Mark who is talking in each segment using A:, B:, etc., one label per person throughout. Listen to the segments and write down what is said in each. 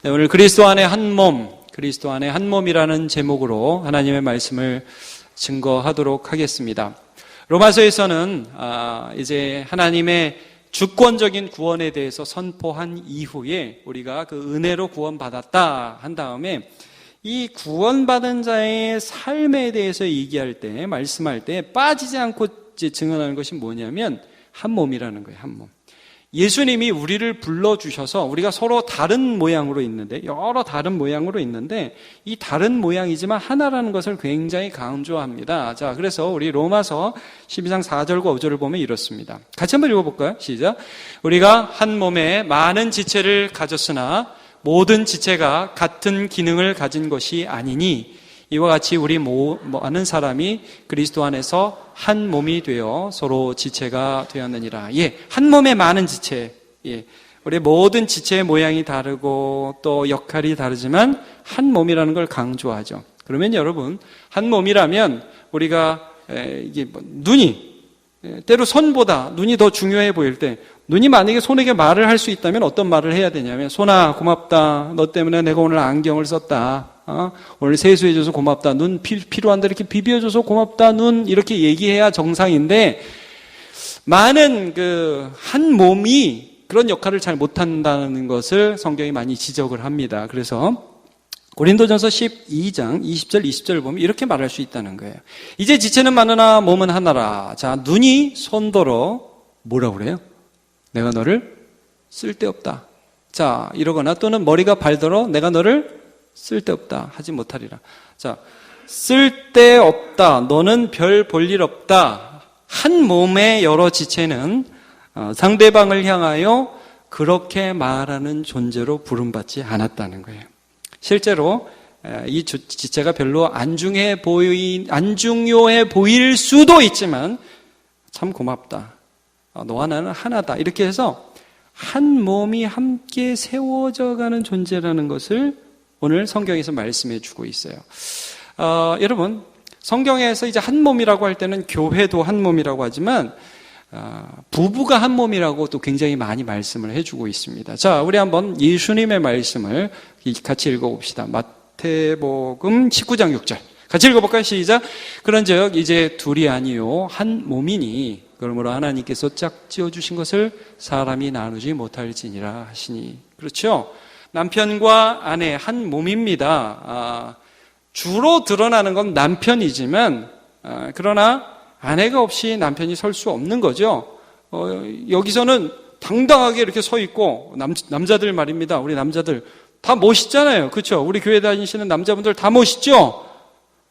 A: 네, 오늘 그리스도 안에 한 몸, 그리스도 안에 한 몸이라는 제목으로 하나님의 말씀을 증거하도록 하겠습니다. 로마서에서는 이제 하나님의 주권적인 구원에 대해서 선포한 이후에 우리가 그 은혜로 구원받았다 한 다음에 이 구원받은 자의 삶에 대해서 얘기할 때, 말씀할 때 빠지지 않고 증언하는 것이 뭐냐면 한 몸이라는 거예요. 한 몸. 예수님이 우리를 불러주셔서 우리가 서로 다른 모양으로 있는데, 여러 다른 모양으로 있는데 이 다른 모양이지만 하나라는 것을 굉장히 강조합니다. 자, 그래서 우리 로마서 12장 4절과 5절을 보면 이렇습니다. 같이 한번 읽어볼까요? 시작. 우리가 한 몸에 많은 지체를 가졌으나 모든 지체가 같은 기능을 가진 것이 아니니 이와 같이 우리 많은 사람이 그리스도 안에서 한 몸이 되어 서로 지체가 되었느니라. 예, 한 몸에 많은 지체. 예, 우리 모든 지체의 모양이 다르고 또 역할이 다르지만 한 몸이라는 걸 강조하죠. 그러면 여러분, 한 몸이라면 우리가 이게 눈이 때로 손보다 눈이 더 중요해 보일 때, 눈이 만약에 손에게 말을 할 수 있다면 어떤 말을 해야 되냐면, 손아 고맙다. 너 때문에 내가 오늘 안경을 썼다. 오늘 세수해줘서 고맙다. 눈 필요한데 이렇게 비벼줘서 고맙다. 눈 이렇게 얘기해야 정상인데, 많은 한 몸이 그런 역할을 잘 못한다는 것을 성경이 많이 지적을 합니다. 그래서 고린도전서 12장 20절 20절을 보면 이렇게 말할 수 있다는 거예요. 이제 지체는 많으나 몸은 하나라. 자, 눈이 손더러 뭐라고 그래요? 내가 너를 쓸데없다. 자, 이러거나 또는 머리가 발더러 내가 너를 쓸데없다 하지 못하리라. 자, 쓸데없다. 너는 별 볼 일 없다. 한 몸의 여러 지체는 상대방을 향하여 그렇게 말하는 존재로 부름받지 않았다는 거예요. 실제로 이 지체가 별로 안 중요해 보일 수도 있지만 참 고맙다. 너와 나는 하나다. 이렇게 해서 한 몸이 함께 세워져 가는 존재라는 것을 오늘 성경에서 말씀해 주고 있어요. 여러분, 성경에서 이제 한 몸이라고 할 때는 교회도 한 몸이라고 하지만 부부가 한 몸이라고 또 굉장히 많이 말씀을 해주고 있습니다. 자, 우리 한번 예수님의 말씀을 같이 읽어봅시다. 마태복음 19장 6절. 같이 읽어볼까요? 시작. 그런즉 이제 둘이 아니요 한 몸이니 그러므로 하나님께서 짝 지어주신 것을 사람이 나누지 못할지니라 하시니. 그렇죠? 남편과 아내 한 몸입니다. 주로 드러나는 건 남편이지만 그러나 아내가 없이 남편이 설 수 없는 거죠. 여기서는 당당하게 이렇게 서 있고 남자들 말입니다. 우리 남자들 다 멋있잖아요. 그렇죠? 우리 교회 다니시는 남자분들 다 멋있죠?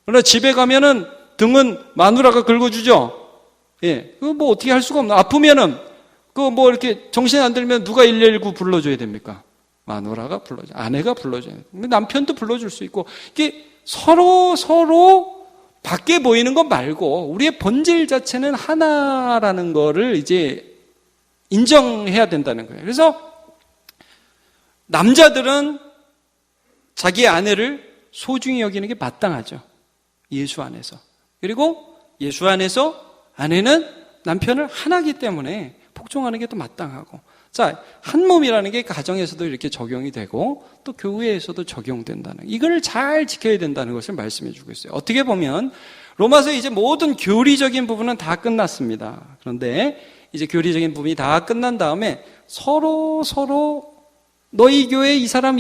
A: 그러나 집에 가면은 등은 마누라가 긁어주죠. 예, 그거 뭐 어떻게 할 수가 없나. 아프면은 그거 뭐 이렇게 정신 안 들면 누가 119 불러줘야 됩니까? 마누라가 불러줘. 아내가 불러줘야 돼. 남편도 불러줄 수 있고 이게 서로 밖에 보이는 것 말고 우리의 본질 자체는 하나라는 거를 이제 인정해야 된다는 거예요. 그래서 남자들은 자기 아내를 소중히 여기는 게 마땅하죠. 예수 안에서. 그리고 예수 안에서 아내는 남편을 하나이기 때문에 복종하는 게 또 마땅하고. 자, 한 몸이라는 게 가정에서도 이렇게 적용이 되고 또 교회에서도 적용된다는, 이걸 잘 지켜야 된다는 것을 말씀해 주고 있어요. 어떻게 보면 로마서 이제 모든 교리적인 부분은 다 끝났습니다. 그런데 이제 교리적인 부분이 다 끝난 다음에 서로 너희 교회 이 사람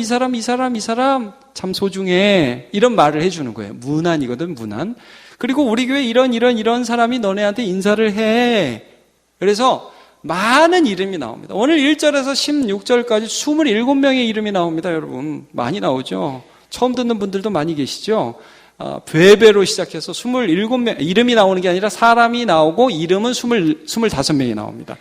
A: 참 소중해, 이런 말을 해주는 거예요. 문안이거든, 문안. 그리고 우리 교회 이런 사람이 너네한테 인사를 해. 그래서 많은 이름이 나옵니다. 오늘 1절에서 16절까지 27명의 이름이 나옵니다. 여러분, 많이 나오죠? 처음 듣는 분들도 많이 계시죠? 베베로 시작해서 27명, 이름이 나오는 게 아니라 사람이 나오고 이름은 25명이 나옵니다.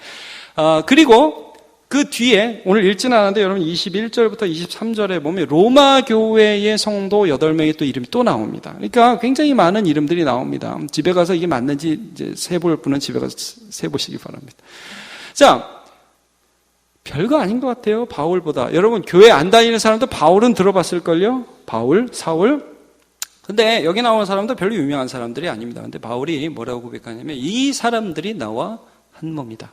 A: 그리고 그 뒤에 오늘 읽지는 않았는데 여러분 21절부터 23절에 보면 로마 교회의 성도 8명의 또 이름이 또 나옵니다. 그러니까 굉장히 많은 이름들이 나옵니다. 집에 가서 이게 맞는지 이제 세볼 분은 집에 가서 세보시기 바랍니다. 자, 별거 아닌 것 같아요. 바울보다. 여러분, 교회 안 다니는 사람도 바울은 들어봤을걸요? 바울, 사울. 근데 여기 나오는 사람도 별로 유명한 사람들이 아닙니다. 근데 바울이 뭐라고 고백하냐면 이 사람들이 나와 한 몸이다.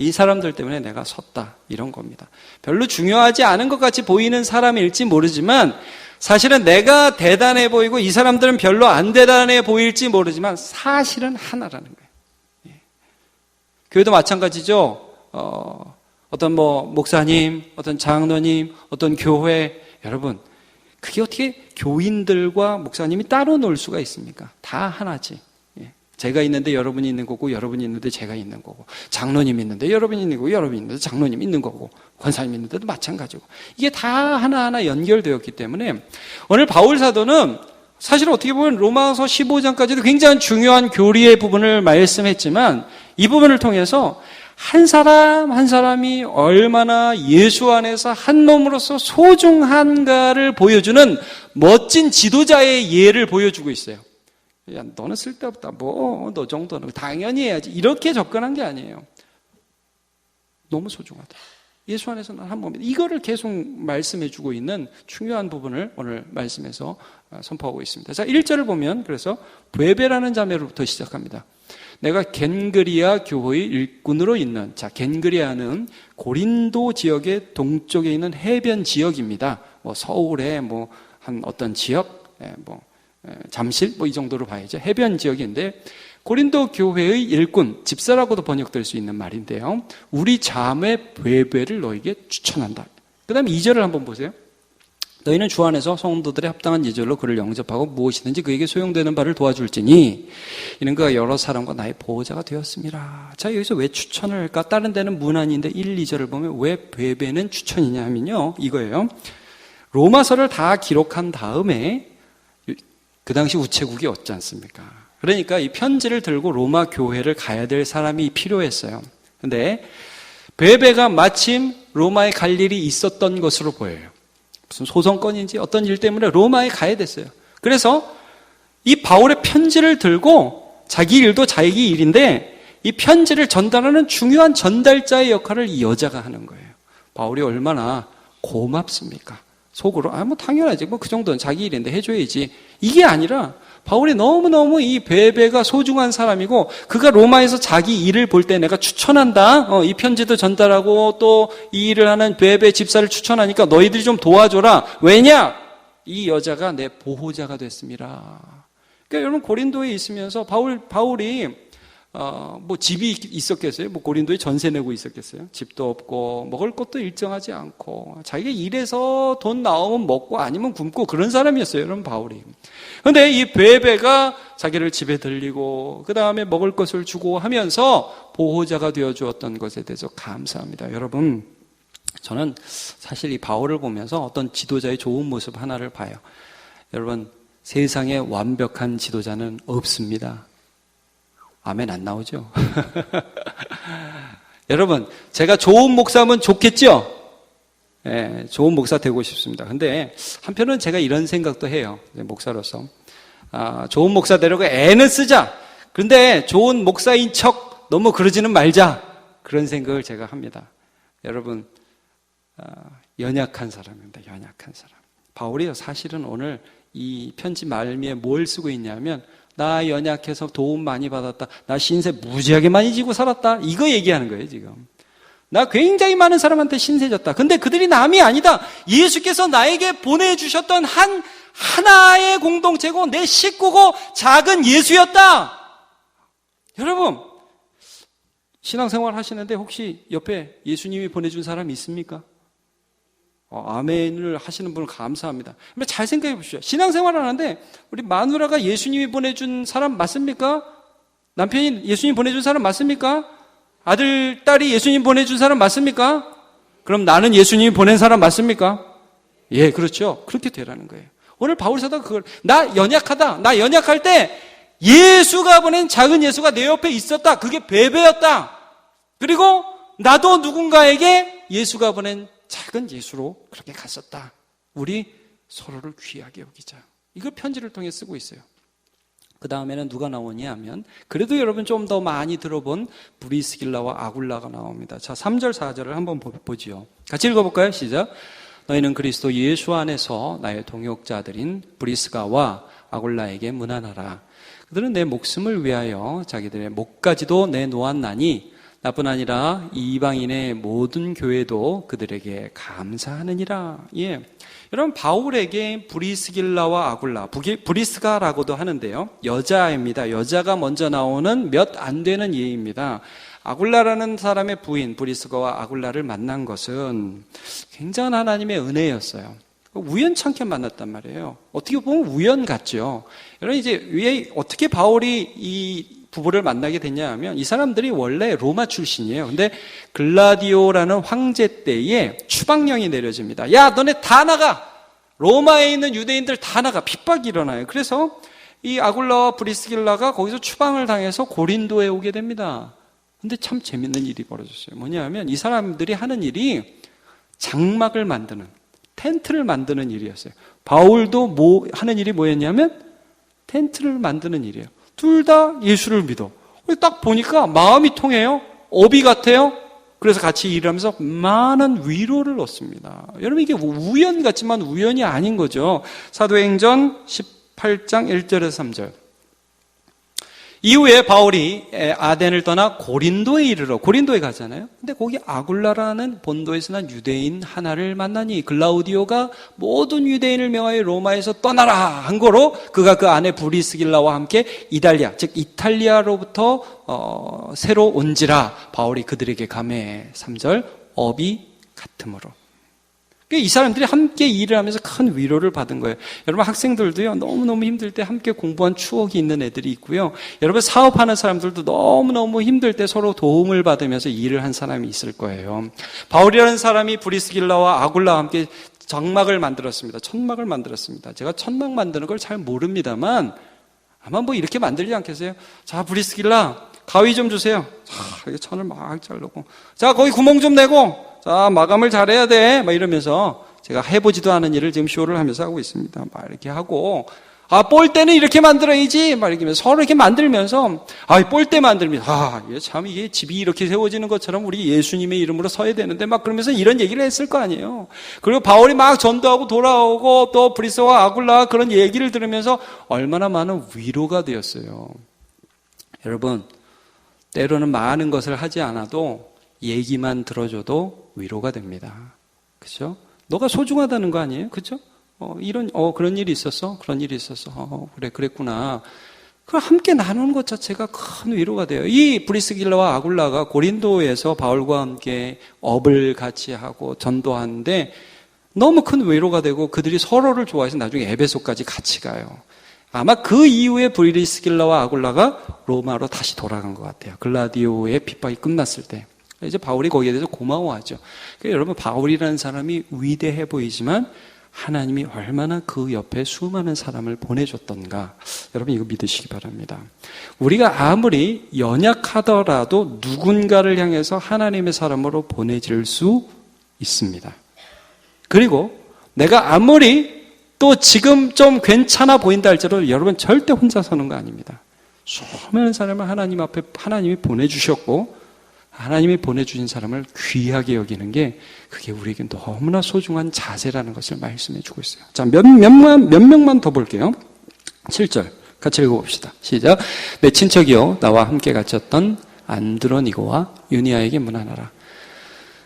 A: 이 사람들 때문에 내가 섰다. 이런 겁니다. 별로 중요하지 않은 것 같이 보이는 사람일지 모르지만 사실은 내가 대단해 보이고 이 사람들은 별로 안 대단해 보일지 모르지만 사실은 하나라는 거예요. 교회도 마찬가지죠. 어떤 목사님, 어떤 장로님, 어떤 교회, 여러분, 그게 어떻게 교인들과 목사님이 따로 놀 수가 있습니까? 다 하나지. 제가 있는데 여러분이 있는 거고, 여러분이 있는데 제가 있는 거고, 장로님 있는데 여러분이 있는 거고, 여러분이 있는데 장로님 있는 거고, 권사님 있는데도 마찬가지고, 이게 다 하나하나 연결되었기 때문에 오늘 바울 사도는 사실 어떻게 보면 로마서 15장까지도 굉장히 중요한 교리의 부분을 말씀했지만 이 부분을 통해서 한 사람 한 사람이 얼마나 예수 안에서 한 몸으로서 소중한가를 보여주는 멋진 지도자의 예를 보여주고 있어요. 야, 너는 쓸데없다. 너 정도는 당연히 해야지. 이렇게 접근한 게 아니에요. 너무 소중하다. 예수 안에서 난 한 몸이다. 이거를 계속 말씀해주고 있는 중요한 부분을 오늘 말씀에서 선포하고 있습니다. 자, 1절을 보면 그래서 베베라는 자매로부터 시작합니다. 내가 겐그리아 교회의 일꾼으로 있는, 자, 겐그리아는 고린도 지역의 동쪽에 있는 해변 지역입니다. 서울의 한 어떤 지역, 잠실, 이 정도로 봐야죠. 해변 지역인데, 고린도 교회의 일꾼, 집사라고도 번역될 수 있는 말인데요. 우리 자매 베베를 너에게 추천한다. 그 다음에 2절을 한번 보세요. 너희는 주 안에서 성도들의 합당한 예절로 그를 영접하고 무엇이든지 그에게 소용되는 바를 도와줄지니 이는 그가 여러 사람과 나의 보호자가 되었습니다. 자, 여기서 왜 추천을 할까? 다른 데는 문안인데 1, 2절을 보면 왜 베베는 추천이냐 하면요, 이거예요. 로마서를 다 기록한 다음에 그 당시 우체국이 없지 않습니까? 그러니까 이 편지를 들고 로마 교회를 가야 될 사람이 필요했어요. 근데 베베가 마침 로마에 갈 일이 있었던 것으로 보여요. 무슨 소송건인지 어떤 일 때문에 로마에 가야 됐어요. 그래서 이 바울의 편지를 들고 자기 일도 자기 일인데 이 편지를 전달하는 중요한 전달자의 역할을 이 여자가 하는 거예요. 바울이 얼마나 고맙습니까? 속으로 당연하지. 그 정도는 자기 일인데 해줘야지. 이게 아니라 바울이 너무너무 이 베베가 소중한 사람이고 그가 로마에서 자기 일을 볼 때 내가 추천한다. 이 편지도 전달하고 또 이 일을 하는 베베 집사를 추천하니까 너희들이 좀 도와줘라. 왜냐? 이 여자가 내 보호자가 됐습니다. 그러니까 여러분 고린도에 있으면서 바울이 집이 있었겠어요? 고린도에 전세 내고 있었겠어요? 집도 없고, 먹을 것도 일정하지 않고, 자기가 일해서 돈 나오면 먹고 아니면 굶고 그런 사람이었어요, 여러분, 바울이. 근데 이 베베가 자기를 집에 들리고, 그 다음에 먹을 것을 주고 하면서 보호자가 되어 주었던 것에 대해서 감사합니다. 여러분, 저는 사실 이 바울을 보면서 어떤 지도자의 좋은 모습 하나를 봐요. 여러분, 세상에 완벽한 지도자는 없습니다. 아멘 안 나오죠? 여러분, 제가 좋은 목사면 좋겠죠? 네, 좋은 목사 되고 싶습니다. 근데 한편으로는 제가 이런 생각도 해요. 목사로서. 좋은 목사 되려고 애는 쓰자. 그런데 좋은 목사인 척 너무 그러지는 말자. 그런 생각을 제가 합니다. 여러분, 연약한 사람입니다. 연약한 사람. 바울이요, 사실은 오늘 이 편지 말미에 뭘 쓰고 있냐면 나 연약해서 도움 많이 받았다. 나 신세 무지하게 많이 지고 살았다. 이거 얘기하는 거예요, 지금. 나 굉장히 많은 사람한테 신세졌다. 근데 그들이 남이 아니다. 예수께서 나에게 보내주셨던 하나의 공동체고 내 식구고 작은 예수였다. 여러분, 신앙생활 하시는데 혹시 옆에 예수님이 보내준 사람 있습니까? 아멘을 하시는 분을 감사합니다. 잘 생각해 보십시오. 신앙생활을 하는데 우리 마누라가 예수님이 보내준 사람 맞습니까? 남편이 예수님 보내준 사람 맞습니까? 아들, 딸이 예수님 보내준 사람 맞습니까? 그럼 나는 예수님이 보낸 사람 맞습니까? 예, 그렇죠. 그렇게 되라는 거예요. 오늘 바울 사도가 그걸, 나 연약하다. 나 연약할 때 예수가 보낸 작은 예수가 내 옆에 있었다. 그게 베베였다. 그리고 나도 누군가에게 예수가 보낸 작은 예수로 그렇게 갔었다. 우리 서로를 귀하게 여기자. 이걸 편지를 통해 쓰고 있어요. 그 다음에는 누가 나오냐 하면 그래도 여러분 좀 더 많이 들어본 브리스길라와 아굴라가 나옵니다. 자, 3절 4절을 한번 보지요. 같이 읽어볼까요? 시작. 너희는 그리스도 예수 안에서 나의 동역자들인 브리스가와 아굴라에게 문안하라. 그들은 내 목숨을 위하여 자기들의 목까지도 내놓았나니 나뿐 아니라 이방인의 모든 교회도 그들에게 감사하느니라. 예. 여러분, 바울에게 브리스길라와 아굴라, 브리스가라고도 하는데요, 여자입니다. 여자가 먼저 나오는 몇 안 되는 예입니다. 아굴라라는 사람의 부인 브리스가와 아굴라를 만난 것은 굉장한 하나님의 은혜였어요. 우연찮게 만났단 말이에요. 어떻게 보면 우연 같죠. 여러분, 이제 왜 어떻게 바울이 이 부부를 만나게 됐냐 하면, 이 사람들이 원래 로마 출신이에요. 근데 글라디오라는 황제 때에 추방령이 내려집니다. 야, 너네 다 나가! 로마에 있는 유대인들 다 나가! 핍박이 일어나요. 그래서 이 아굴라와 브리스길라가 거기서 추방을 당해서 고린도에 오게 됩니다. 근데 참 재밌는 일이 벌어졌어요. 뭐냐 하면, 이 사람들이 하는 일이 장막을 만드는, 텐트를 만드는 일이었어요. 바울도 하는 일이 뭐였냐면 텐트를 만드는 일이에요. 둘 다 예수를 믿어. 딱 보니까 마음이 통해요. 업이 같아요. 그래서 같이 일을 하면서 많은 위로를 얻습니다. 여러분, 이게 우연 같지만 우연이 아닌 거죠. 사도행전 18장 1절에서 3절. 이후에 바울이 아덴을 떠나 고린도에 이르러, 고린도에 가잖아요. 근데 거기 아굴라라는 본도에서 난 유대인 하나를 만나니 글라우디오가 모든 유대인을 명하여 로마에서 떠나라 한 거로, 그가 그 아내 브리스길라와 함께 이달리아, 즉 이탈리아로부터 새로 온지라 바울이 그들에게 가매. 3절, 업이 같음으로. 이 사람들이 함께 일을 하면서 큰 위로를 받은 거예요. 여러분, 학생들도요, 너무너무 힘들 때 함께 공부한 추억이 있는 애들이 있고요. 여러분, 사업하는 사람들도 너무너무 힘들 때 서로 도움을 받으면서 일을 한 사람이 있을 거예요. 바울이라는 사람이 브리스길라와 아굴라와 함께 장막을 만들었습니다. 천막을 만들었습니다. 제가 천막 만드는 걸 잘 모릅니다만 아마 뭐 이렇게 만들지 않겠어요? 자, 브리스길라, 가위 좀 주세요. 자, 이렇게 천을 막 자르고, 자, 거기 구멍 좀 내고, 자, 마감을 잘해야 돼. 막 이러면서 제가 해보지도 않은 일을 지금 쇼를 하면서 하고 있습니다. 막 이렇게 하고, 볼대는 이렇게 만들어야지. 막 이렇게 서로 이렇게 만들면서, 볼대 만들면, 이게 집이 이렇게 세워지는 것처럼 우리 예수님의 이름으로 서야 되는데, 막 그러면서 이런 얘기를 했을 거 아니에요. 그리고 바울이 막 전도하고 돌아오고, 또 브리스와 아굴라 그런 얘기를 들으면서 얼마나 많은 위로가 되었어요. 여러분, 때로는 많은 것을 하지 않아도 얘기만 들어줘도 위로가 됩니다. 그죠? 너가 소중하다는 거 아니에요? 그죠? 그런 일이 있었어? 그런 일이 있었어. 그래, 그랬구나. 그걸 함께 나누는 것 자체가 큰 위로가 돼요. 이 브리스길라와 아굴라가 고린도에서 바울과 함께 업을 같이 하고 전도하는데 너무 큰 위로가 되고 그들이 서로를 좋아해서 나중에 에베소까지 같이 가요. 아마 그 이후에 브리스길라와 아굴라가 로마로 다시 돌아간 것 같아요. 글라디오의 핍박이 끝났을 때. 이제 바울이 거기에 대해서 고마워하죠. 그러니까 여러분, 바울이라는 사람이 위대해 보이지만 하나님이 얼마나 그 옆에 수많은 사람을 보내줬던가, 여러분 이거 믿으시기 바랍니다. 우리가 아무리 연약하더라도 누군가를 향해서 하나님의 사람으로 보내질 수 있습니다. 그리고 내가 아무리 또 지금 좀 괜찮아 보인다 할지라도 여러분 절대 혼자 서는 거 아닙니다. 수많은 사람을 하나님 앞에 하나님이 보내주셨고, 하나님이 보내주신 사람을 귀하게 여기는 게 그게 우리에게 너무나 소중한 자세라는 것을 말씀해 주고 있어요. 자, 몇 명만 더 볼게요. 7절 같이 읽어봅시다. 시작. 내 친척이요 나와 함께 갇혔던 안드로니고와 유니아에게 문안하라.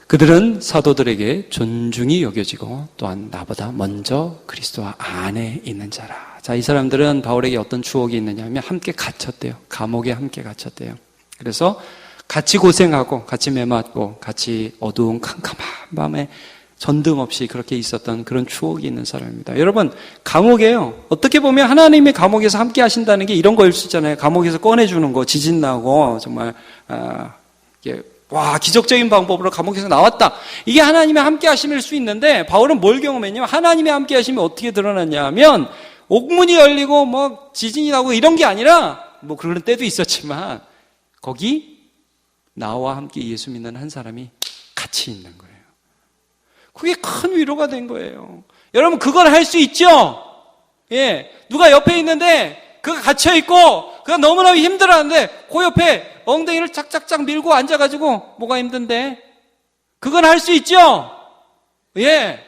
A: 그들은 사도들에게 존중이 여겨지고 또한 나보다 먼저 그리스도 안에 있는 자라. 자, 이 사람들은 바울에게 어떤 추억이 있느냐 하면 함께 갇혔대요. 감옥에 함께 갇혔대요. 그래서 같이 고생하고 같이 매맞고 같이 어두운 캄캄한 밤에 전등 없이 그렇게 있었던 그런 추억이 있는 사람입니다. 여러분, 감옥에요, 어떻게 보면 하나님의 감옥에서 함께 하신다는 게 이런 거일 수 있잖아요. 감옥에서 꺼내주는 거, 지진 나고 정말 기적적인 방법으로 감옥에서 나왔다. 이게 하나님의 함께 하심일 수 있는데, 바울은 뭘 경험했냐면 하나님의 함께 하심이 어떻게 드러났냐 하면 옥문이 열리고 뭐 지진이 나고 이런 게 아니라, 뭐 그런 때도 있었지만 거기 나와 함께 예수 믿는 한 사람이 같이 있는 거예요. 그게 큰 위로가 된 거예요. 여러분, 그걸 할 수 있죠? 예. 누가 옆에 있는데 그가 갇혀있고 그가 너무나 힘들어하는데 그 옆에 엉덩이를 짝짝짝 밀고 앉아가지고 뭐가 힘든데? 그건 할 수 있죠? 예.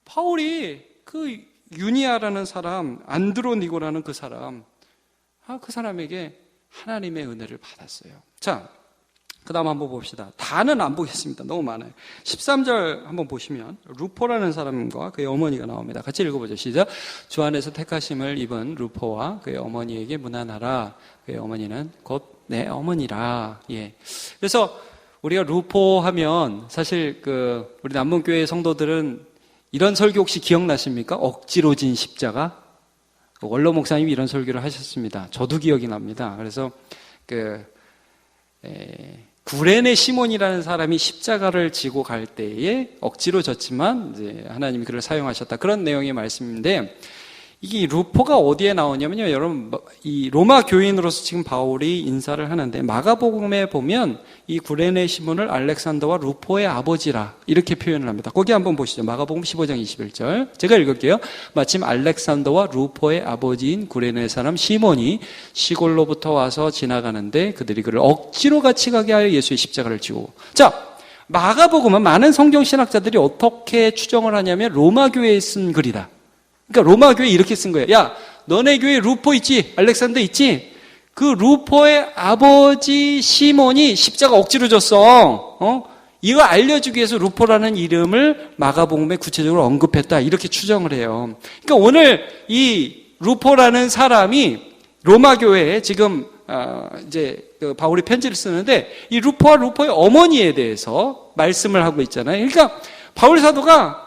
A: 바울이 그 유니아라는 사람, 안드로니고라는 그 사람, 그 사람에게 하나님의 은혜를 받았어요. 자, 그 다음 한번 봅시다. 다는 안 보겠습니다. 너무 많아요. 13절 한번 보시면 루포라는 사람과 그의 어머니가 나옵니다. 같이 읽어보죠. 시작. 주 안에서 택하심을 입은 루포와 그의 어머니에게 문안하라. 그의 어머니는 곧 내 어머니라. 예. 그래서 우리가 루포 하면 사실 우리 남문교회 성도들은 이런 설교 혹시 기억나십니까? 억지로 진 십자가. 원로 목사님이 이런 설교를 하셨습니다. 저도 기억이 납니다. 그래서 구레네 시몬이라는 사람이 십자가를 지고 갈 때에 억지로 졌지만 이제 하나님이 그를 사용하셨다. 그런 내용의 말씀인데 이게 루포가 어디에 나오냐면요. 여러분, 이 로마 교인으로서 지금 바울이 인사를 하는데 마가복음에 보면 이 구레네 시몬을 알렉산더와 루포의 아버지라 이렇게 표현을 합니다. 거기 한번 보시죠. 마가복음 15장 21절. 제가 읽을게요. 마침 알렉산더와 루포의 아버지인 구레네 사람 시몬이 시골로부터 와서 지나가는데 그들이 그를 억지로 같이 가게 하여 예수의 십자가를 지고. 자, 마가복음은 많은 성경신학자들이 어떻게 추정을 하냐면 로마 교회에 쓴 글이다. 그러니까 로마 교회 이렇게 쓴 거예요. 야, 너네 교회 루포 있지? 알렉산더 있지? 그 루포의 아버지 시몬이 십자가 억지로 졌어. 이거 알려주기 위해서 루포라는 이름을 마가복음에 구체적으로 언급했다. 이렇게 추정을 해요. 그러니까 오늘 이 루포라는 사람이 로마 교회에 지금 이제 바울이 편지를 쓰는데 이 루포와 루포의 어머니에 대해서 말씀을 하고 있잖아요. 그러니까 바울 사도가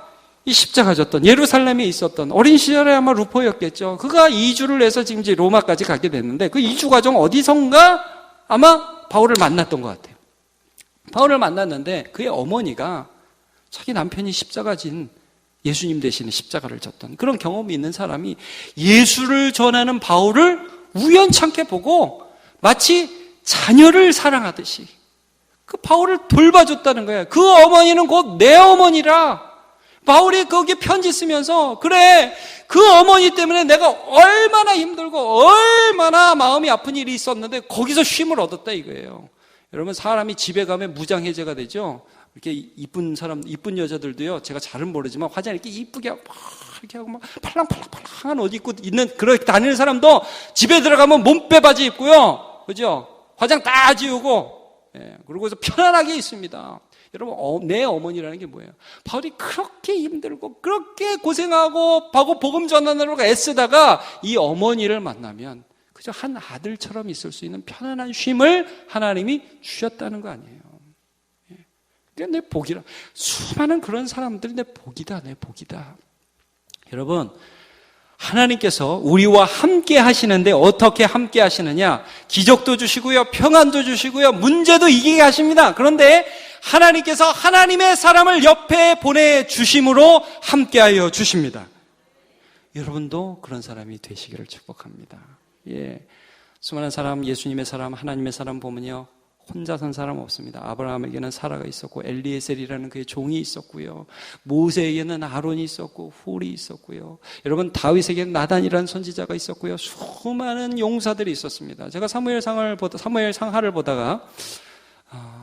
A: 이 십자가 졌던 예루살렘에 있었던 어린 시절에 아마 루포였겠죠. 그가 이주를 해서 지금 이제 로마까지 가게 됐는데 그 이주 과정 어디선가 아마 바울을 만났던 것 같아요. 바울을 만났는데 그의 어머니가 자기 남편이 십자가 진 예수님 대신에 십자가를 졌던 그런 경험이 있는 사람이 예수를 전하는 바울을 우연찮게 보고 마치 자녀를 사랑하듯이 그 바울을 돌봐줬다는 거예요. 그 어머니는 곧 내 어머니라. 바울이 거기에 편지 쓰면서 그래 그 어머니 때문에 내가 얼마나 힘들고 얼마나 마음이 아픈 일이 있었는데 거기서 쉼을 얻었다 이거예요. 여러분 사람이 집에 가면 무장해제가 되죠. 이렇게 이쁜 사람, 이쁜 여자들도요. 제가 잘은 모르지만 화장 이렇게 이쁘게 막 이렇게 하고 막 팔랑팔랑한 옷 입고 있는 그렇게 다니는 사람도 집에 들어가면 몸빼 바지 입고요. 그죠? 화장 다 지우고 그러고서 편안하게 있습니다. 여러분, 내 어머니라는 게 뭐예요? 바울이 그렇게 힘들고 그렇게 고생하고 복음 전하느라고 애쓰다가 이 어머니를 만나면 그저 한 아들처럼 있을 수 있는 편안한 쉼을 하나님이 주셨다는 거 아니에요. 그게 내 복이라. 수많은 그런 사람들이 내 복이다, 내 복이다. 여러분, 하나님께서 우리와 함께 하시는데 어떻게 함께 하시느냐? 기적도 주시고요, 평안도 주시고요, 문제도 이기게 하십니다. 그런데 하나님께서 하나님의 사람을 옆에 보내주심으로 함께하여 주십니다. 여러분도 그런 사람이 되시기를 축복합니다. 수많은 사람, 예수님의 사람, 하나님의 사람 보면요, 혼자 선 사람 없습니다. 아브라함에게는 사라가 있었고 엘리에셀이라는 그의 종이 있었고요. 모세에게는 아론이 있었고 훌이 있었고요. 여러분 다윗에게는 나단이라는 선지자가 있었고요. 수많은 용사들이 있었습니다. 제가 사무엘 상하를 보다가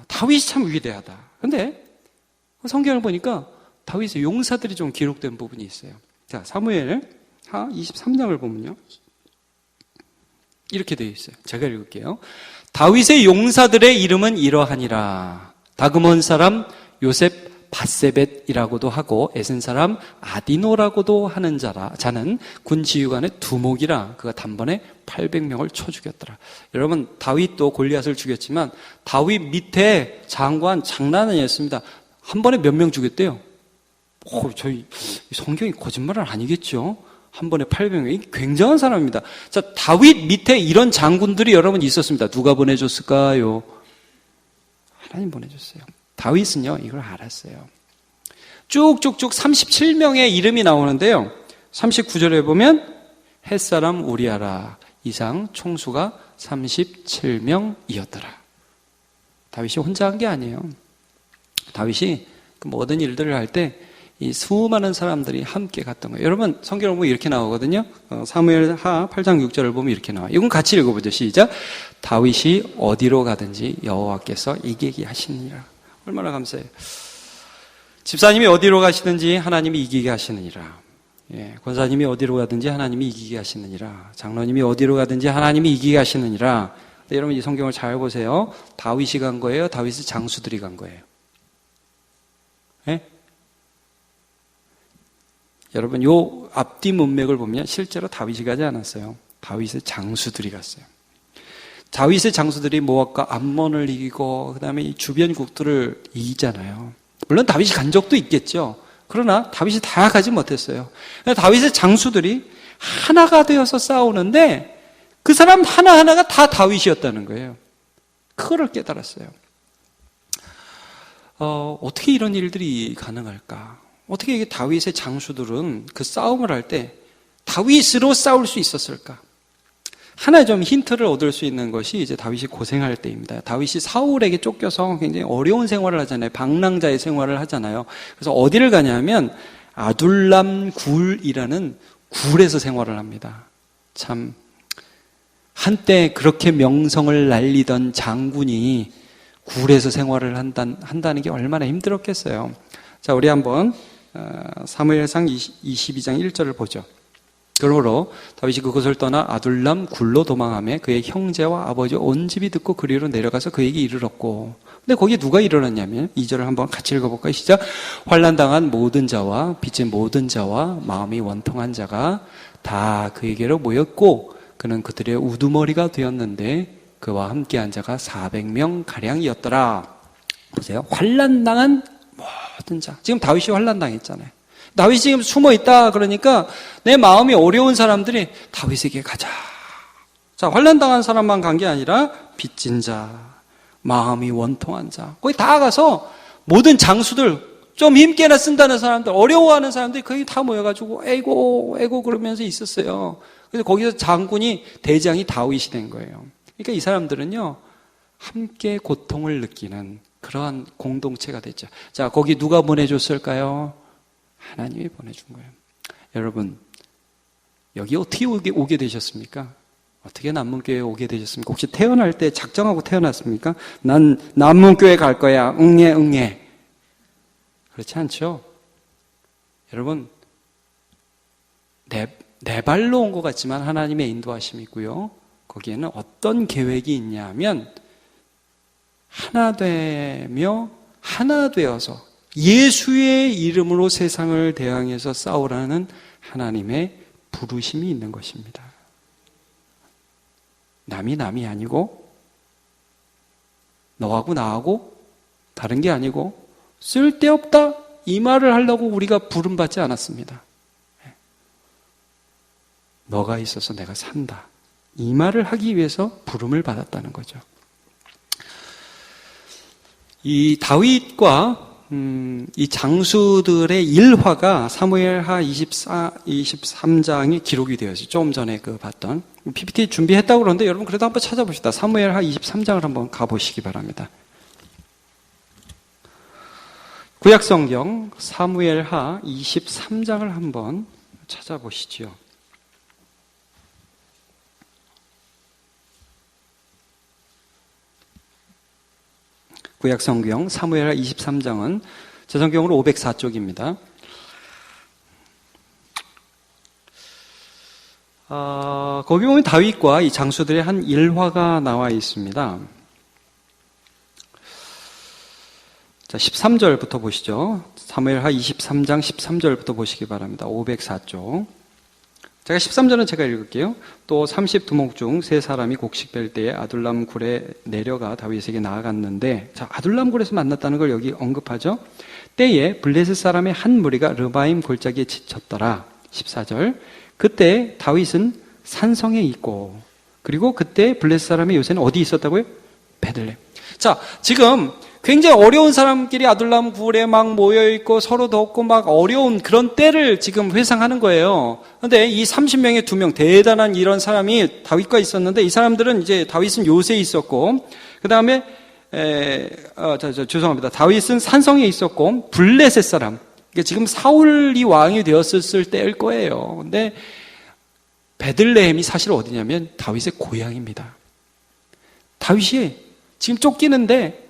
A: 다윗이 참 위대하다. 근데 성경을 보니까 다윗의 용사들이 좀 기록된 부분이 있어요. 자, 사무엘 하 23장을 보면요. 이렇게 되어 있어요. 제가 읽을게요. 다윗의 용사들의 이름은 이러하니라. 다그몬 사람 요셉 바세벳이라고도 하고 에센 사람 아디노라고도 하는 자는 군 지휘관의 두목이라. 그가 단번에 800명을 쳐 죽였더라. 여러분 다윗도 골리앗을 죽였지만 다윗 밑에 장관 장난 아니었습니다. 한 번에 몇 명 죽였대요? 저희 성경이 거짓말은 아니겠죠? 한 번에 800명이 굉장한 사람입니다. 자, 다윗 밑에 이런 장군들이 여러분 있었습니다. 누가 보내줬을까요? 하나님 보내줬어요. 다윗은요, 이걸 알았어요. 쭉쭉쭉 37명의 이름이 나오는데요. 39절에 보면 햇사람 우리아라 이상 총수가 37명이었더라. 다윗이 혼자 한 게 아니에요. 다윗이 그 모든 일들을 할 때 이 수많은 사람들이 함께 갔던 거예요. 여러분 성경을 보면 이렇게 나오거든요. 사무엘 하 8장 6절을 보면 이렇게 나와요. 이건 같이 읽어보죠. 시작. 다윗이 어디로 가든지 여호와께서 이기게 하시느니라. 얼마나 감사해요. 집사님이 어디로 가시든지 하나님이 이기게 하시느니라. 권사님이 어디로 가든지 하나님이 이기게 하시느니라. 장로님이 어디로 가든지 하나님이 이기게 하시느니라. 여러분 이 성경을 잘 보세요. 다윗이 간 거예요? 다윗의 장수들이 간 거예요? 네? 여러분 요 앞뒤 문맥을 보면 실제로 다윗이 가지 않았어요. 다윗의 장수들이 갔어요. 다윗의 장수들이 모압과 암몬을 이기고 그 다음에 이 주변국들을 이기잖아요. 물론 다윗이 간 적도 있겠죠. 그러나 다윗이 다 가지 못했어요. 다윗의 장수들이 하나가 되어서 싸우는데 그 사람 하나하나가 다 다윗이었다는 거예요. 그거를 깨달았어요. 어떻게 이런 일들이 가능할까? 어떻게 이게 다윗의 장수들은 그 싸움을 할 때 다윗으로 싸울 수 있었을까? 하나 좀 힌트를 얻을 수 있는 것이 이제 다윗이 고생할 때입니다. 다윗이 사울에게 쫓겨서 굉장히 어려운 생활을 하잖아요. 방랑자의 생활을 하잖아요. 그래서 어디를 가냐면 아둘람 굴이라는 굴에서 생활을 합니다. 참 한때 그렇게 명성을 날리던 장군이 굴에서 생활을 한다는 게 얼마나 힘들었겠어요. 자, 우리 한번 사무엘상 22장 1절을 보죠. 그러므로 다윗이 그곳을 떠나 아둘람 굴로 도망하며 그의 형제와 아버지 온 집이 듣고 그리로 내려가서 그에게 이르렀고, 근데 거기에 누가 일어났냐면 2절을 한번 같이 읽어볼까요? 시작. 환난당한 모든 자와 빚진 모든 자와 마음이 원통한 자가 다 그에게로 모였고 그는 그들의 우두머리가 되었는데 그와 함께한 자가 400명 가량이었더라. 보세요. 환난당한 모든 자. 지금 다윗이 환난당했잖아요. 다윗이 지금 숨어 있다 그러니까 내 마음이 어려운 사람들이 다윗에게 가자. 자, 환난당한 사람만 간 게 아니라 빚진 자, 마음이 원통한 자. 거기 다 가서 모든 장수들, 좀 힘께나 쓴다는 사람들, 어려워하는 사람들이 거기 다 모여가지고 에고 그러면서 있었어요. 그래서 거기서 장군이 대장이 다윗이 된 거예요. 그러니까 이 사람들은요 함께 고통을 느끼는 그러한 공동체가 됐죠. 자, 거기 누가 보내줬을까요? 하나님이 보내준 거예요. 여러분, 여기 어떻게 오게 되셨습니까? 어떻게 남문교회에 오게 되셨습니까? 혹시 태어날 때 작정하고 태어났습니까? 난 남문교회 갈 거야. 응애. 그렇지 않죠? 여러분, 내 발로 온 것 같지만 하나님의 인도하심이 있고요. 거기에는 어떤 계획이 있냐면 하나 되며 하나 되어서 예수의 이름으로 세상을 대항해서 싸우라는 하나님의 부르심이 있는 것입니다. 남이 아니고 너하고 나하고 다른 게 아니고 쓸데없다 이 말을 하려고 우리가 부름받지 않았습니다. 너가 있어서 내가 산다 이 말을 하기 위해서 부름을 받았다는 거죠. 이 다윗과 이 장수들의 일화가 사무엘하 23장에 기록이 되어 있어요. 조금 전에 봤던 PPT 준비했다고 그러는데 여러분 그래도 한번 찾아보시다. 사무엘하 23장을 한번 가보시기 바랍니다. 구약성경 사무엘하 23장을 한번 찾아보시죠. 구약성경 사무엘하 23장은 제 성경으로 504쪽입니다. 거기 보면 다윗과 이 장수들의 한 일화가 나와 있습니다. 자, 13절부터 보시죠. 사무엘하 23장 13절부터 보시기 바랍니다. 504쪽. 제가 13절은 제가 읽을게요. 또 30두목 중 세 사람이 곡식 뺄 때에 아둘람 굴에 내려가 다윗에게 나아갔는데, 자, 아둘람 굴에서 만났다는 걸 여기 언급하죠. 때에 블레셋 사람의 한 무리가 르바임 골짜기에 지쳤더라. 14절. 그때 다윗은 산성에 있고, 그리고 그때 블레셋 사람의 요새는 어디 있었다고요? 베들레헴. 자, 지금 굉장히 어려운 사람끼리 아둘람 굴에 막 모여있고 서로 덥고 막 어려운 그런 때를 지금 회상하는 거예요. 그런데 이 30명의 2명 대단한 이런 사람이 다윗과 있었는데, 이 사람들은 이제 다윗은 요새에 있었고, 그 다음에 죄송합니다. 다윗은 산성에 있었고 블레셋 사람, 그러니까 지금 사울이 왕이 되었을 때일 거예요. 근데 베들레헴이 사실 어디냐면 다윗의 고향입니다. 다윗이 지금 쫓기는데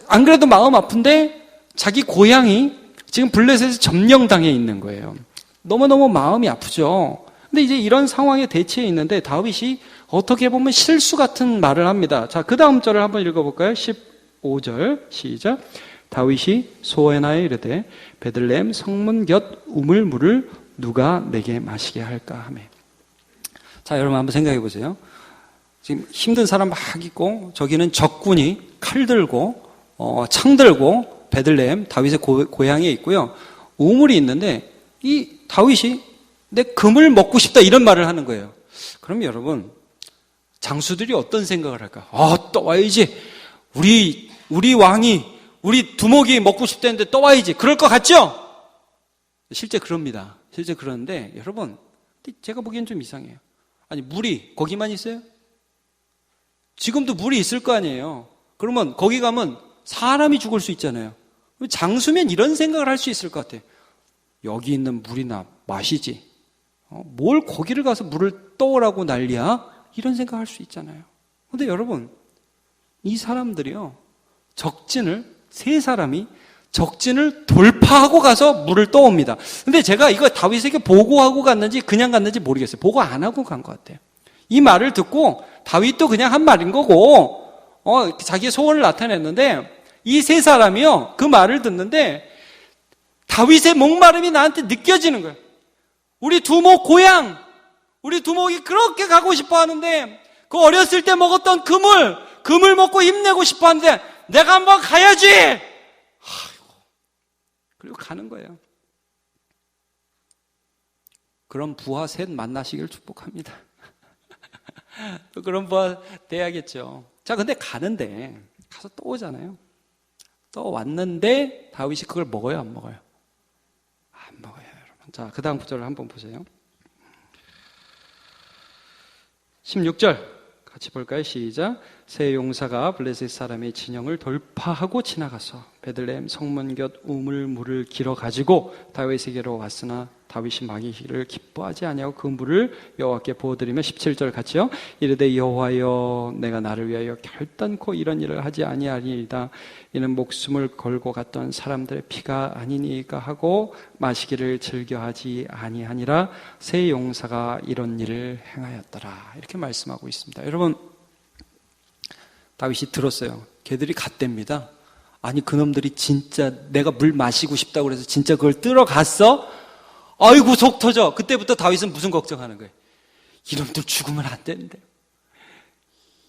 A: 안 그래도 마음 아픈데 자기 고향이 지금 블레셋에 점령당해 있는 거예요. 너무너무 마음이 아프죠. 근데 이제 이런 상황에 대치해 있는데 다윗이 어떻게 보면 실수 같은 말을 합니다. 자, 그 다음 절을 한번 읽어볼까요? 15절 시작. 다윗이 소원하여 이르되 베들레헴 성문 곁 우물물을 누가 내게 마시게 할까 하며. 자, 여러분 한번 생각해 보세요. 지금 힘든 사람 막 있고 저기는 적군이 칼 들고 창 들고 베들레헴 다윗의 고향에 있고요. 우물이 있는데 이 다윗이 내 금을 먹고 싶다 이런 말을 하는 거예요. 그럼 여러분 장수들이 어떤 생각을 할까? 또 와야지. 우리 왕이 우리 두목이 먹고 싶다는데 또 와야지. 그럴 것 같죠? 실제 그럽니다. 실제 그러는데 여러분 제가 보기엔 좀 이상해요. 아니 물이 거기만 있어요? 지금도 물이 있을 거 아니에요. 그러면 거기 가면 사람이 죽을 수 있잖아요. 장수면 이런 생각을 할 수 있을 것 같아요. 여기 있는 물이나 마시지. 뭘 거기를 가서 물을 떠오라고 난리야? 이런 생각할 수 있잖아요. 근데 여러분 이 사람들이요 세 사람이 적진을 돌파하고 가서 물을 떠옵니다. 근데 제가 이거 다윗에게 보고하고 갔는지 그냥 갔는지 모르겠어요. 보고 안 하고 간 것 같아요. 이 말을 듣고 다윗도 그냥 한 말인 거고 자기의 소원을 나타냈는데 이 세 사람이요 그 말을 듣는데 다윗의 목마름이 나한테 느껴지는 거예요. 우리 두목 고향, 우리 두목이 그렇게 가고 싶어 하는데 그 어렸을 때 먹었던 금을 먹고 힘내고 싶어 하는데 내가 한번 가야지. 그리고 가는 거예요. 그런 부하 셋 만나시길 축복합니다. 또 그런 부하 돼야겠죠. 자, 근데 가는데 가서 또 오잖아요. 또 왔는데 다윗이 그걸 먹어요, 안 먹어요? 안 먹어요, 여러분. 자, 그 다음 구절을 한번 보세요. 16절 같이 볼까요? 시작. 세 용사가 블레셋 사람의 진영을 돌파하고 지나가서 베들레헴 성문 곁 우물물을 길어 가지고 다윗에게로 왔으나 다윗이 마시기를 기뻐하지 아니하고 그 물을 여호와께 부어드리며 17절 같이요. 이르되 여호와여 내가 나를 위하여 결단코 이런 일을 하지 아니하리이다. 이는 목숨을 걸고 갔던 사람들의 피가 아니니까 하고 마시기를 즐겨하지 아니하니라. 세 용사가 이런 일을 행하였더라. 이렇게 말씀하고 있습니다. 여러분 다윗이 들었어요. 걔들이 갔답니다. 아니 그놈들이 진짜 내가 물 마시고 싶다고 그래서 진짜 그걸 뜨러 갔어? 아이고 속 터져. 그때부터 다윗은 무슨 걱정하는 거예요? 이놈들 죽으면 안 되는데.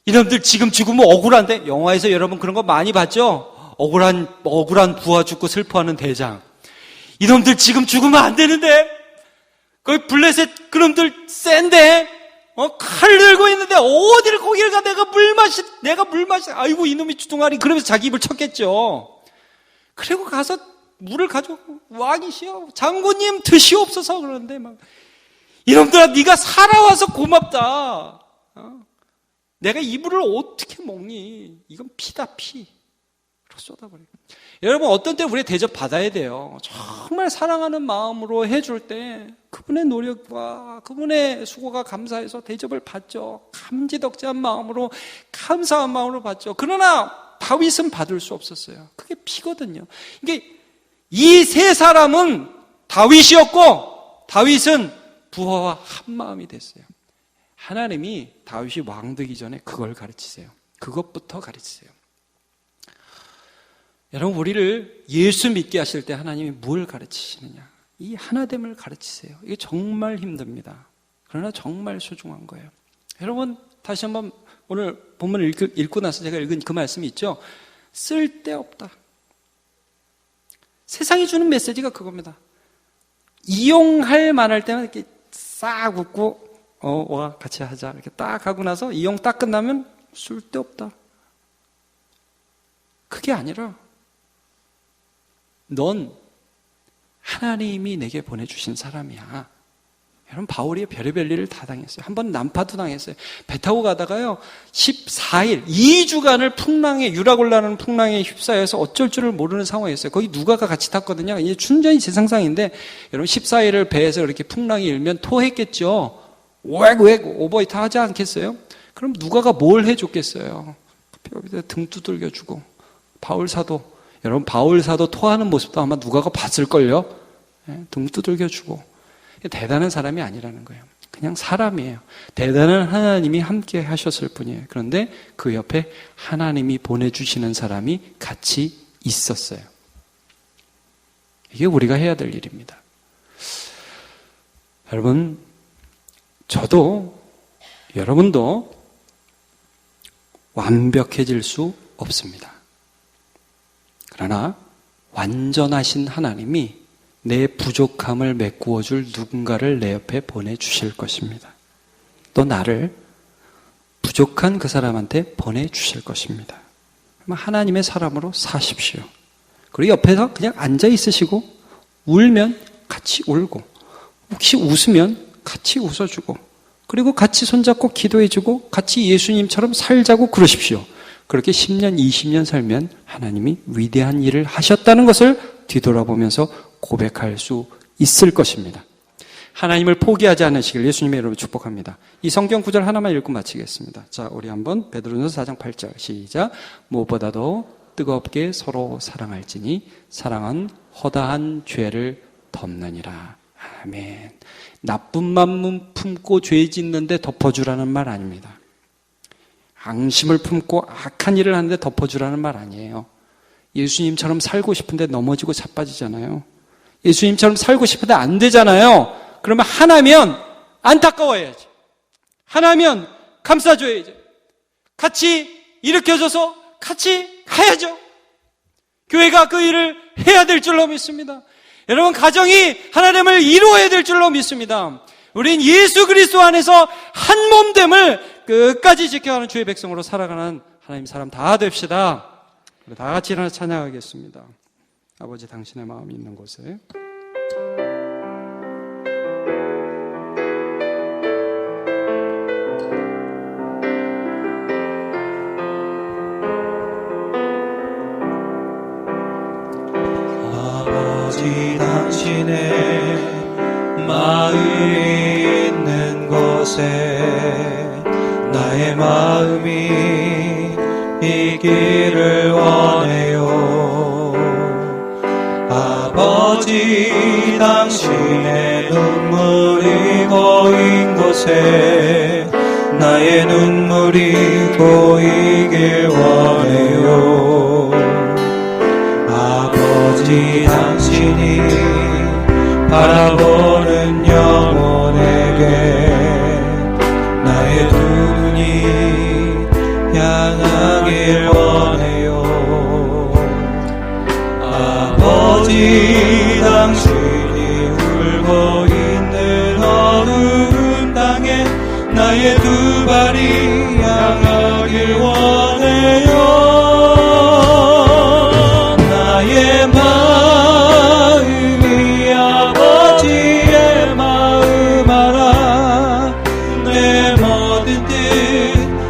A: 이놈들 지금 죽으면 억울한데. 영화에서 여러분 그런 거 많이 봤죠? 억울한 부하 죽고 슬퍼하는 대장. 이놈들 지금 죽으면 안 되는데. 거기 블레셋 그놈들 센데. 칼 들고 있는데 어디를 거기를 가. 내가 물 마시. 아이고 이놈이 주둥아리. 그러면서 자기 입을 쳤겠죠. 그리고 가서 물을 가져오고 왕이시여 장군님 드시옵소서. 그러는데 막 이놈들아 네가 살아와서 고맙다. 내가 이 물을 어떻게 먹니? 이건 피다 피. 쏟아버려. 여러분 어떤 때 우리 대접 받아야 돼요. 정말 사랑하는 마음으로 해줄 때 그분의 노력과 그분의 수고가 감사해서 대접을 받죠. 감지덕지한 마음으로 감사한 마음으로 받죠. 그러나 다윗은 받을 수 없었어요. 그게 피거든요. 이게 이 세 사람은 다윗이었고 다윗은 부하와 한 마음이 됐어요. 하나님이 다윗이 왕 되기 전에 그걸 가르치세요. 그것부터 가르치세요. 여러분 우리를 예수 믿게 하실 때 하나님이 뭘 가르치시느냐? 이 하나됨을 가르치세요. 이게 정말 힘듭니다. 그러나 정말 소중한 거예요. 여러분 다시 한번 오늘 본문을 읽고 나서 제가 읽은 그 말씀이 있죠. 쓸데없다. 세상이 주는 메시지가 그겁니다. 이용할 만할 때는 이렇게 싹 웃고 와 같이 하자 이렇게 딱 하고 나서 이용 딱 끝나면 쓸데없다. 그게 아니라 넌 하나님이 내게 보내주신 사람이야. 여러분 바울이 별의별 일을 다 당했어요. 한번 난파도 당했어요. 배 타고 가다가요 14일 2주간을 풍랑에 유라굴라는 풍랑에 휩싸여서 어쩔 줄을 모르는 상황이었어요. 거기 누가가 같이 탔거든요. 이게 순전히 제 상상인데 여러분 14일을 배에서 이렇게 풍랑이 일면 토했겠죠. 웩 오버히트 하지 않겠어요? 그럼 누가가 뭘 해줬겠어요? 등 두들겨주고 바울 사도 여러분 바울 사도 토하는 모습도 아마 누가가 봤을걸요. 등 두들겨주고 대단한 사람이 아니라는 거예요. 그냥 사람이에요. 대단한 하나님이 함께 하셨을 뿐이에요. 그런데 그 옆에 하나님이 보내주시는 사람이 같이 있었어요. 이게 우리가 해야 될 일입니다. 여러분, 저도 여러분도 완벽해질 수 없습니다. 그러나 완전하신 하나님이 내 부족함을 메꾸어줄 누군가를 내 옆에 보내주실 것입니다. 또 나를 부족한 그 사람한테 보내주실 것입니다. 하나님의 사람으로 사십시오. 그리고 옆에서 그냥 앉아 있으시고 울면 같이 울고 혹시 웃으면 같이 웃어주고 그리고 같이 손잡고 기도해주고 같이 예수님처럼 살자고 그러십시오. 그렇게 10년, 20년 살면 하나님이 위대한 일을 하셨다는 것을 뒤돌아보면서 고백할 수 있을 것입니다. 하나님을 포기하지 않으시길 예수님의 이름으로 축복합니다. 이 성경 구절 하나만 읽고 마치겠습니다. 자, 우리 한번 베드로전서 4장 8절 시작. 무엇보다도 뜨겁게 서로 사랑할지니 사랑은 허다한 죄를 덮느니라. 아멘. 나쁜 마음 품고 죄 짓는데 덮어주라는 말 아닙니다. 앙심을 품고 악한 일을 하는데 덮어주라는 말 아니에요. 예수님처럼 살고 싶은데 넘어지고 자빠지잖아요. 예수님처럼 살고 싶은데 안 되잖아요. 그러면 하나면 안타까워야지. 하나면 감싸줘야지. 같이 일으켜줘서 같이 가야죠. 교회가 그 일을 해야 될 줄로 믿습니다. 여러분, 가정이 하나님을 이루어야 될 줄로 믿습니다. 우린 예수 그리스도 안에서 한 몸됨을 끝까지 지켜가는 주의 백성으로 살아가는 하나님 사람 다 됩시다. 다 같이 일어나 찬양하겠습니다. 아버지, 당신의 마음이 있는 곳에
B: 아버지, 당신의 마음이 있는 곳에 나의 마음이 있기를 원해요. 아버지, 당신의 눈물이 고인 곳에 나의 눈물이 고이길 원해요. 아버지, 당신이 바라보는 영혼에게 나의 두 눈이 향하길 원해요. 아버지, 당신이 울고 있는 어두운 땅에 나의 두 발이 향하길 원해요. 나의 마음이 아버지의 마음 알아. 내 모든 뜻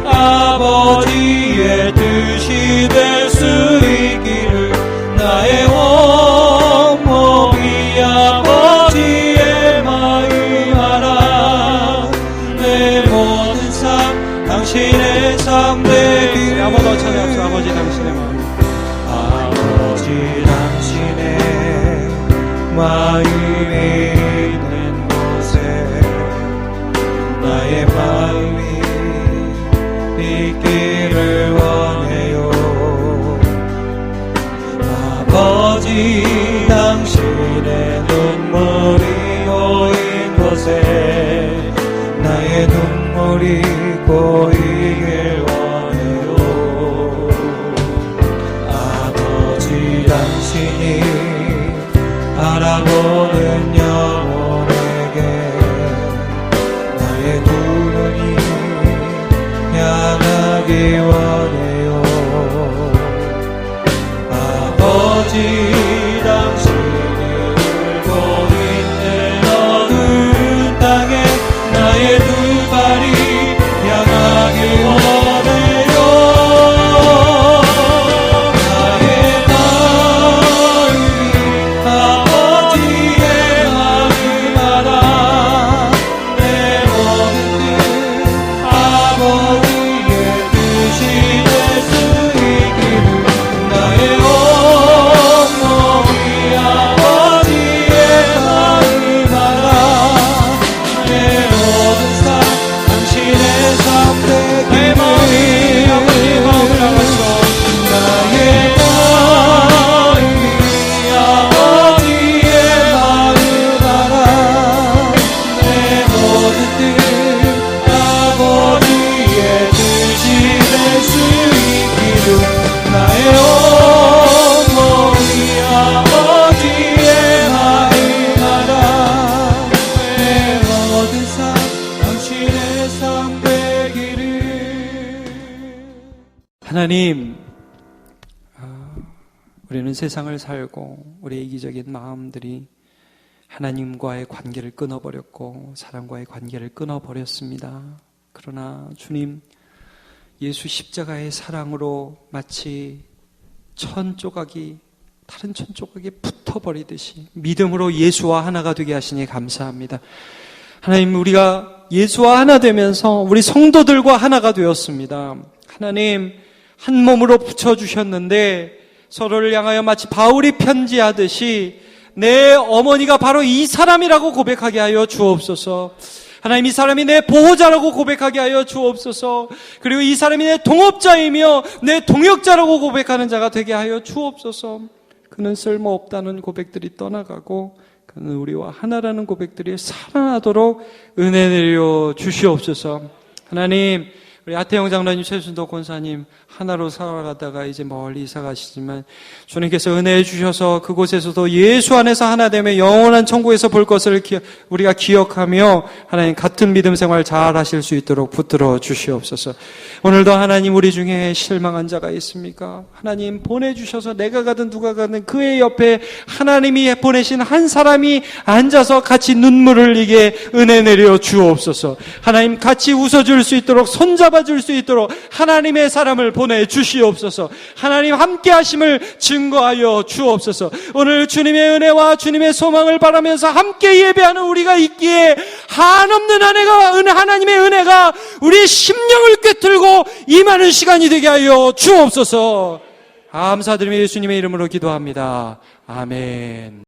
B: 아버지의 뜻이 될 수 있기를. 나의 온몸이 아버지의 마음 알아. 내 모든 삶 당신의 삶 되게 아버지의 뜻이 될 수 있기를 나의 어머니 아버지의 마음하라 내 모든 삶 당신의 삶 되기를.
A: 하나님, 우리는 세상을 살고 우리의 이기적인 마음들이 하나님과의 관계를 끊어버렸고 사람과의 관계를 끊어버렸습니다. 그러나 주님, 예수 십자가의 사랑으로 마치 다른 천 조각이 붙어버리듯이 믿음으로 예수와 하나가 되게 하시니 감사합니다. 하나님, 우리가 예수와 하나 되면서 우리 성도들과 하나가 되었습니다. 하나님, 한 몸으로 붙여주셨는데 서로를 향하여 마치 바울이 편지하듯이 내 어머니가 바로 이 사람이라고 고백하게 하여 주옵소서. 하나님, 이 사람이 내 보호자라고 고백하게 하여 주옵소서. 그리고 이 사람이 내 동업자이며 내 동역자라고 고백하는 자가 되게 하여 주옵소서. 그는 쓸모없다는 고백들이 떠나가고 그는 우리와 하나라는 고백들이 살아나도록 은혜 내려 주시옵소서. 하나님, 우리 하태영 장로님, 최순도 권사님 하나로 살아가다가 이제 멀리 이사 가시지만 주님께서 은혜해 주셔서 그곳에서도 예수 안에서 하나 되며 영원한 천국에서 볼 것을 우리가 기억하며 하나님 같은 믿음 생활 잘 하실 수 있도록 붙들어 주시옵소서. 오늘도 하나님, 우리 중에 실망한 자가 있습니까? 하나님, 보내주셔서 내가 가든 누가 가든 그의 옆에 하나님이 보내신 한 사람이 앉아서 같이 눈물을 흘리게 은혜 내려 주옵소서. 하나님, 같이 웃어줄 수 있도록 손잡아 줄 수 있도록 하나님의 사람을 보내주시옵소서. 하나님 함께 하심을 증거하여 주옵소서. 오늘 주님의 은혜와 주님의 소망을 바라면서 함께 예배하는 우리가 있기에 한없는 하나님의 은혜가 우리의 심령을 꿰뚫고 임하는 시간이 되게 하여 주옵소서. 감사드리며 예수님의 이름으로 기도합니다. 아멘.